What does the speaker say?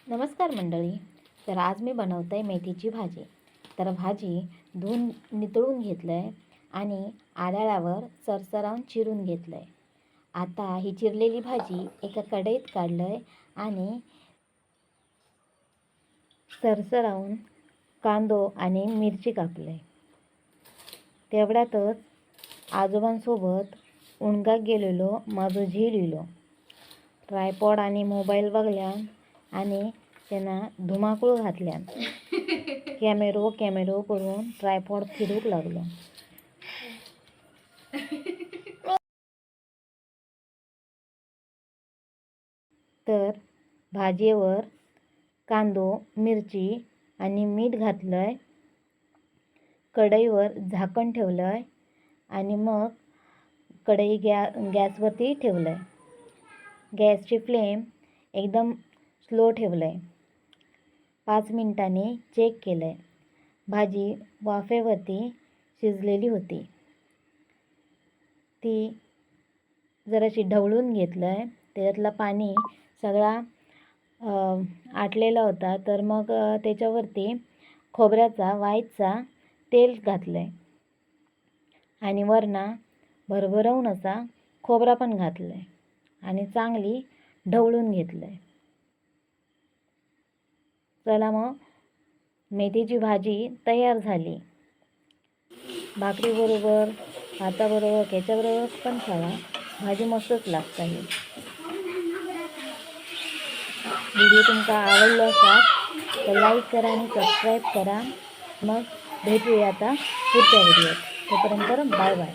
नमस्कार मंडळी. तर आज मी बनवत आहे मेथीची भाजी. तर भाजी धुवून नितळून घेतलं आहे आणि आदळावर सरसरावून चिरून घेतलं आहे. आता ही चिरलेली भाजी एका कढईत काढलं आहे आणि सरसरावून कांदो आणि मिरची कापलं आहे. तेवढ्यातच आजोबांसोबत उणगाक गेलेलो माझं झील इलो. ट्रायपॉड आणि मोबाईल बघल्यान आणि त्यांना धुमाकूळ घातल्यान कॅमेरो करून ट्रायपॉड फिरूक लागलो. तर भाजीवर कांदो मिरची आणि मीठ घातलंय, कढईवर झाकण ठेवलंय आणि मग कढई गॅसवरती ठेवलंय. गॅसची फ्लेम एकदम स्लो ठेवलंय. 5 मिनिटांनी चेक केलंय. भाजी वाफेवरती शिजलेली होती. ती जराशी ढवळून घेतलंय. त्याच्यातला पाणी सगळा आटलेला होता. तर मग त्याच्यावरती खोबऱ्याचा वाईचा तेल घातलंय आणि वरना भरभरवून असा खोबरा पण घातलंय आणि चांगली ढवळून घेतलंय. चला मग मेथीची भाजी तयार झाली. भाकरीबरोबर, भाताबरोबर, त्याच्याबरोबर पण खावा. भाजी मस्तच लागते. व्हिडिओ तुमका आवडलो असाल तर लाईक करा आणि सबस्क्राईब करा. मग भेटूया आता पुढच्या व्हिडिओत. तोपर्यंत बाय बाय.